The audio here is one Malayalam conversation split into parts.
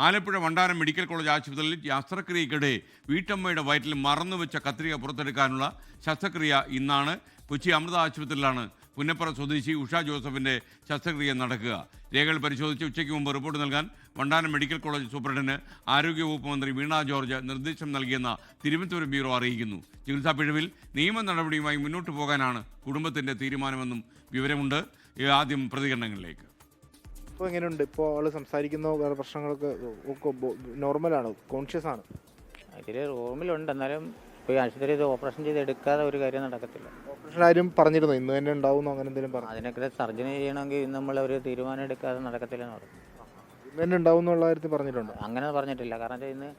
ആലപ്പുഴ വണ്ടാനം മെഡിക്കൽ കോളേജ് ആശുപത്രിയിൽ ശസ്ത്രക്രിയയ്ക്കിടെ വീട്ടമ്മയുടെ വയറ്റിൽ മറന്നുവെച്ച കത്രിക പുറത്തെടുക്കാനുള്ള ശസ്ത്രക്രിയ ഇന്നാണ്. കൊച്ചി അമൃത ആശുപത്രിയിലാണ് പുന്നപ്പുറ സ്വദേശി ഉഷ ജോസഫിൻ്റെ ശസ്ത്രക്രിയ നടക്കുക. രേഖകൾ പരിശോധിച്ച് ഉച്ചയ്ക്ക് മുമ്പ് റിപ്പോർട്ട് നൽകാൻ വണ്ടാനം മെഡിക്കൽ കോളേജ് സൂപ്രണ്ടിന് ആരോഗ്യവകുപ്പ് മന്ത്രി വീണ ജോർജ് നിർദ്ദേശം നൽകിയെന്ന തിരുവനന്തപുരം ബ്യൂറോ അറിയിക്കുന്നു. ചികിത്സാ പിഴവിൽ നിയമ നടപടിയുമായി മുന്നോട്ട് പോകാനാണ് കുടുംബത്തിൻ്റെ തീരുമാനമെന്നും വിവരമുണ്ട്. ആദ്യം പ്രതികരണങ്ങളിലേക്ക്. ഇപ്പോൾ എങ്ങനെയുണ്ട്? ഇപ്പോൾ ആൾ സംസാരിക്കുന്ന വേറെ പ്രശ്നങ്ങളൊക്കെ ഒക്കെ നോർമലാണോ, കോൺഷ്യസ് ആണ്? ഇതിൽ റൂമിലുണ്ട്, എന്നാലും ഇപ്പോൾ ആശുപത്രി ഇത് ഓപ്പറേഷൻ ചെയ്ത് എടുക്കാതെ ഒരു കാര്യം നടക്കത്തില്ല. ഓപ്പറേഷൻ ആരും പറഞ്ഞിരുന്നു ഇന്ന് തന്നെ ഉണ്ടാവുന്നു അങ്ങനെ എന്തെങ്കിലും പറഞ്ഞു? അതിനൊക്കെ സർജറി ചെയ്യണമെങ്കിൽ ഇന്ന് നമ്മൾ ഒരു തീരുമാനം എടുക്കാതെ നടക്കത്തില്ല എന്ന് പറഞ്ഞു. ഇന്ന് തന്നെ ഉണ്ടാവും എന്നുള്ള കാര്യത്തിൽ പറഞ്ഞിട്ടുണ്ടോ? അങ്ങനെ പറഞ്ഞിട്ടില്ല, കാരണം ഇന്ന്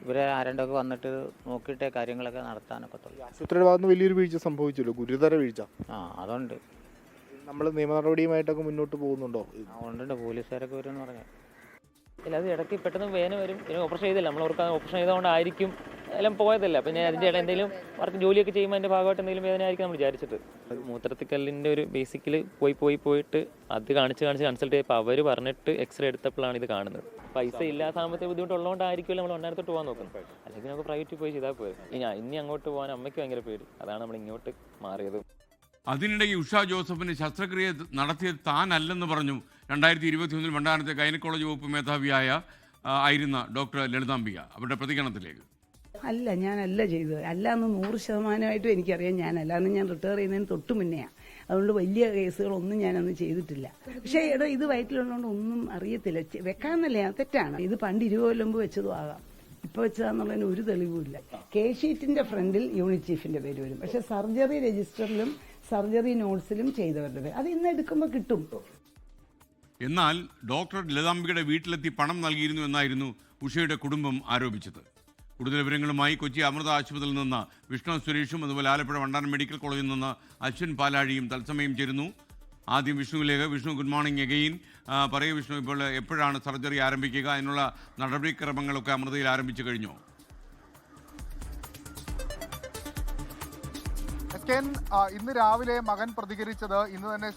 ഇവരെ ആരണ്ടൊക്കെ വന്നിട്ട് നോക്കിയിട്ടേ കാര്യങ്ങളൊക്കെ നടത്താനൊക്കത്തുള്ളൂ. ആശുപത്രിയുടെ ഭാഗത്ത് നിന്ന് വലിയൊരു വീഴ്ച സംഭവിച്ചല്ലോ, ഗുരുതര വീഴ്ച. അതുണ്ട്. നമ്മൾ നിയമ നടപടിയുമായിട്ടൊക്കെ മുന്നോട്ട് പോകുന്നുണ്ടോ? അതുകൊണ്ടുണ്ട്, പോലീസുകാരൊക്കെ വരും എന്ന് പറഞ്ഞു. ഇല്ല, അത് ഇടയ്ക്ക് പെട്ടെന്ന് വേദന വരും. പിന്നെ ഓപ്പറേഷൻ ചെയ്തില്ല, നമ്മൾ അവർക്ക് ഓപ്പറേഷൻ ചെയ്തുകൊണ്ടായിരിക്കും എല്ലാം പോയതല്ല. പിന്നെ അതിൻ്റെ ഇടയിൽ എന്തെങ്കിലും അവർക്ക് ജോലിയൊക്കെ ചെയ്യുമ്പോൾ അതിൻ്റെ ഭാഗമായിട്ട് എന്തെങ്കിലും വേദന ആയിരിക്കും നമ്മൾ വിചാരിച്ചിട്ട്. മൂത്രത്തിക്കല്ലിൻ്റെ ഒരു ബേസിക്കൽ പോയിട്ട് അത് കാണിച്ച് കൺസൾട്ട് ചെയ്തപ്പോൾ അവർ പറഞ്ഞിട്ട് എക്സ്റേ എടുത്തപ്പോഴാണ് ഇത് കാണുന്നത്. പൈസ ഇല്ലാത്ത സാമ്പത്തിക ബുദ്ധിമുട്ടുള്ളതുകൊണ്ടായിരിക്കുമല്ലോ നമ്മൾ ഒന്നരത്തോട്ട് പോകാൻ നോക്കുന്നത്. അല്ലെങ്കിൽ നമുക്ക് പ്രൈവറ്റിൽ പോയി ചെയ്താൽ പോയി. ഇനി അങ്ങോട്ട് പോകാൻ അമ്മയ്ക്ക് ഭയങ്കര പേടി, അതാണ് നമ്മൾ ഇങ്ങോട്ട് മാറിയത്. അതിനിടയിൽ ഉഷ ജോസഫിന് ശസ്ത്രക്രിയ നടത്തിയത് താനല്ലെന്ന് പറഞ്ഞു 2021 വണ്ടാനത്തെ ഗൈനക്കോളജി വകുപ്പ് മേധാവിയായ ആയിരുന്ന ഡോക്ടർ ലളിതാംബിക. അവരുടെ പ്രതികരണത്തിലേക്ക്. അല്ല, ഞാനല്ല ചെയ്തത്. അല്ല എന്ന് 100% എനിക്കറിയാം. ഞാനല്ല, അന്ന് ഞാൻ റിട്ടയർ ചെയ്യുന്നതിന് തൊട്ട് മുന്നെയാണ്. അതുകൊണ്ട് വലിയ കേസുകളൊന്നും ഞാനന്ന് ചെയ്തിട്ടില്ല. പക്ഷേ ഇത് വയറ്റിലുള്ളതുകൊണ്ട് ഒന്നും അറിയത്തില്ല. വെക്കാന്നല്ലേ, തെറ്റാണ്. ഇത് പണ്ട് 20 കൊല്ലം മുമ്പ് വെച്ചതും ആകാം, ഇപ്പോൾ വെച്ചതാന്നുള്ളതിന് ഒരു തെളിവുമില്ല. കെ ഷീറ്റിന്റെ ഫ്രണ്ടിൽ യൂണിറ്റ് ചീഫിന്റെ പേര് വരും, പക്ഷെ സർജറി രജിസ്റ്ററിലും സർജറി നോട്ട്സിലും ചെയ്തവരുടെ പേര് അത് ഇന്ന് എടുക്കുമ്പോൾ കിട്ടും. എന്നാൽ ഡോക്ടർ ലളിതാംബികയുടെ വീട്ടിലെത്തി പണം നൽകിയിരുന്നു എന്നായിരുന്നു ഉഷയുടെ കുടുംബം ആരോപിച്ചത്. കൂടുതൽ വിവരങ്ങളുമായി കൊച്ചി അമൃത ആശുപത്രിയിൽ നിന്ന് വിഷ്ണു സുരേഷും അതുപോലെ ആലപ്പുഴ വണ്ടാനം മെഡിക്കൽ കോളേജിൽ നിന്ന് അശ്വിൻ പാലാഴിയും തത്സമയം ചേരുന്നു. ആദ്യം വിഷ്ണുവിലേക്ക്. Vishnu, good morning again. പറയൂ വിഷ്ണു, ഇപ്പോൾ എപ്പോഴാണ് സർജറി ആരംഭിക്കുക? അതിനുള്ള നടപടിക്രമങ്ങളൊക്കെ അമൃതയിൽ ആരംഭിച്ചു കഴിഞ്ഞോ? ഇന്ന് രാവിലെ മകൻ പ്രതികരിച്ചത് ഇന്ന് തന്നെ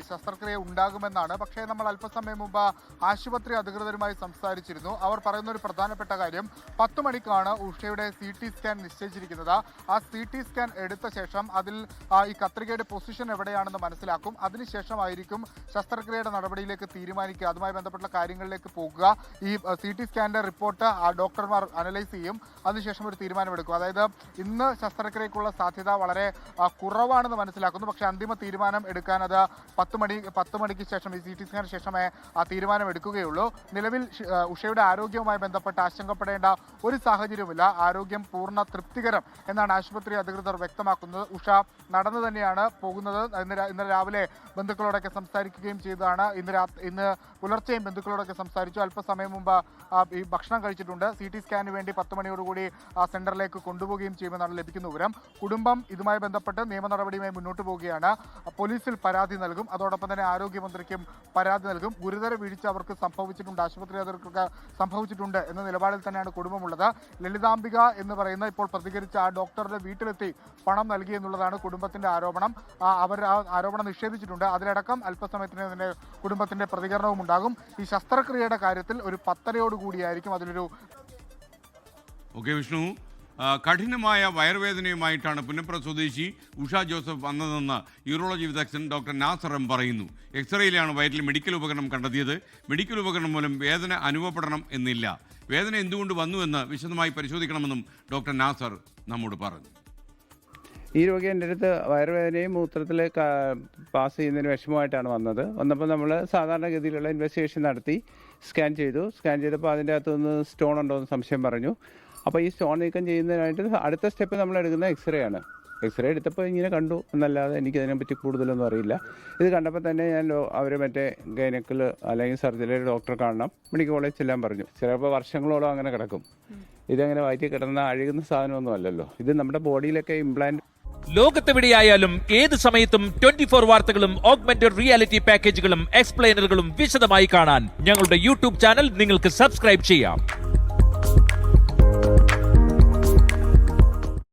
ശസ്ത്രക്രിയ ഉണ്ടാകുമെന്നാണ്. പക്ഷേ നമ്മൾ അല്പസമയം മുമ്പ് ആശുപത്രി അധികൃതരുമായി സംസാരിച്ചിരുന്നു. അവർ പറയുന്ന ഒരു പ്രധാനപ്പെട്ട കാര്യം 10 മണിക്കാണ് ഉഷയുടെ CT സ്കാൻ നിശ്ചയിച്ചിരിക്കുന്നത്. ആ CT സ്കാൻ എടുത്ത ശേഷം അതിൽ ഈ കത്രികയുടെ പൊസിഷൻ എവിടെയാണെന്ന് മനസ്സിലാക്കും. അതിനുശേഷമായിരിക്കും ശസ്ത്രക്രിയയുടെ നടപടിയിലേക്ക് തീരുമാനിക്കുക, അതുമായി ബന്ധപ്പെട്ട കാര്യങ്ങളിലേക്ക് പോകുക. ഈ CT സ്കാനിന്റെ റിപ്പോർട്ട് ഡോക്ടർമാർ അനലൈസ് ചെയ്യും, അതിനുശേഷം ഒരു തീരുമാനമെടുക്കും. അതായത് ഇന്ന് ശസ്ത്രക്രിയക്കുള്ള സാധ്യത വളരെ കുറവാണെന്ന് മനസ്സിലാക്കുന്നു. പക്ഷേ അന്തിമ തീരുമാനം എടുക്കാൻ അത് 10 മണിക്ക് ശേഷം, ഈ CT സ്കാനിന് ശേഷമേ ആ തീരുമാനം എടുക്കുകയുള്ളൂ. നിലവിൽ ഉഷയുടെ ആരോഗ്യവുമായി ബന്ധപ്പെട്ട് ആശങ്കപ്പെടേണ്ട ഒരു സാഹചര്യവുമില്ല. ആരോഗ്യം പൂർണ്ണ തൃപ്തികരം എന്നാണ് ആശുപത്രി അധികൃതർ വ്യക്തമാക്കുന്നത്. ഉഷ നടന്നു തന്നെയാണ് പോകുന്നത്. ഇന്നലെ രാവിലെ ബന്ധുക്കളോടൊക്കെ സംസാരിക്കുകയും ചെയ്തതാണ്. ഇന്ന് പുലർച്ചെയും ബന്ധുക്കളോടൊക്കെ സംസാരിച്ചു. അല്പസമയം മുമ്പ് ഈ ഭക്ഷണം കഴിച്ചിട്ടുണ്ട്. CT സ്കാനിന് വേണ്ടി 10 മണിയോടുകൂടി സെന്ററിലേക്ക് കൊണ്ടുപോവുകയും ചെയ്യുമെന്നാണ് ലഭിക്കുന്ന വിവരം. കുടുംബം ഇതുമായി ബന്ധപ്പെട്ട് നിയമ നടപടിയുമായി മുന്നോട്ട് പോവുകയാണ്. പോലീസിൽ പരാതി നൽകും, അതോടൊപ്പം തന്നെ ആരോഗ്യമന്ത്രിക്കും പരാതി നൽകും. ഗുരുതര വീഴ്ച അവർക്ക് സംഭവിച്ചിട്ടുണ്ട്, ആശുപത്രി അധികൃതർക്ക് സംഭവിച്ചിട്ടുണ്ട് എന്ന നിലപാടിൽ തന്നെയാണ് കുടുംബമുള്ളത്. ലളിതാംബിക എന്ന് പറയുന്ന ഇപ്പോൾ പ്രതികരിച്ച ആ ഡോക്ടറുടെ വീട്ടിലെത്തി പണം നൽകി എന്നുള്ളതാണ് കുടുംബത്തിന്റെ ആരോപണം. അവർ ആ ആരോപണം നിഷേധിച്ചിട്ടുണ്ട്. അതിലടക്കം അല്പസമയത്തിന് തന്നെ കുടുംബത്തിന്റെ പ്രതികരണവും ഉണ്ടാകും. ഈ ശസ്ത്രക്രിയയുടെ കാര്യത്തിൽ ഒരു 10:30 അതിലൊരു. ഓക്കെ വിഷ്ണു, കഠിനമായ വയറുവേദനയുമായിട്ടാണ് പുന്നപ്പുറ സ്വദേശി ഉഷ ജോസഫ് വന്നതെന്ന് യൂറോളജി വിദഗ്ധൻ ഡോക്ടർ നാസർ എം പറയുന്നു. എക്സ്റേയിലാണ് വയറ്റിൽ മെഡിക്കൽ ഉപകരണം കണ്ടെത്തിയത്. മെഡിക്കൽ ഉപകരണം മൂലം വേദന അനുഭവപ്പെടണം എന്നില്ല. വേദന എന്തുകൊണ്ട് വന്നുവെന്ന് വിശദമായി പരിശോധിക്കണമെന്നും ഡോക്ടർ നാസർ നമ്മോട് പറഞ്ഞു. ഈ രോഗി എൻ്റെ അടുത്ത് വയറുവേദനയും മൂത്രത്തിൽ പാസ് ചെയ്യുന്നതിന് വിഷമമായിട്ടാണ് വന്നപ്പോൾ നമ്മൾ സാധാരണഗതിയിലുള്ള ഇൻവെസ്റ്റിഗേഷൻ നടത്തി സ്കാൻ ചെയ്തപ്പോൾ അതിൻ്റെ അകത്തുനിന്ന് സ്റ്റോൺ ഉണ്ടോ എന്ന് സംശയം പറഞ്ഞു. അപ്പോൾ ഈ സ്റ്റോൺ നീക്കം ചെയ്യുന്നതിനായിട്ട് അടുത്ത സ്റ്റെപ്പ് നമ്മൾ എടുക്കുന്ന എക്സ്റേ ആണ്. എക്സ്റേ എടുത്തപ്പോൾ ഇങ്ങനെ കണ്ടു എന്നല്ലാതെ എനിക്കതിനെപ്പറ്റി കൂടുതലൊന്നും അറിയില്ല. ഇത് കണ്ടപ്പോൾ തന്നെ ഞാൻ അവർ ഗൈനക്കിൽ അല്ലെങ്കിൽ സർജറി ഡോക്ടറെ കാണണം, മെഡിക്കൽ കോളേജ് ചെല്ലാൻ പറഞ്ഞു. ചിലപ്പോൾ വർഷങ്ങളോളം അങ്ങനെ കിടക്കും. ഇതങ്ങനെ വയറ്റിൽ കിടന്ന അഴുകുന്ന സാധനമൊന്നും അല്ലല്ലോ. ഇത് നമ്മുടെ ബോഡിയിലൊക്കെ ഇംപ്ലാന്റ്. ലോകത്തെവിടെയായാലും ഏത് സമയത്തും 24 വാർത്തകളും ഓഗ്മെന്റഡ് റിയാലിറ്റി പാക്കേജുകളും എക്സ്പ്ലെയിനറുകളും വിശദമായി കാണാൻ ഞങ്ങളുടെ YouTube ചാനൽ നിങ്ങൾക്ക് സബ്സ്ക്രൈബ് ചെയ്യാം.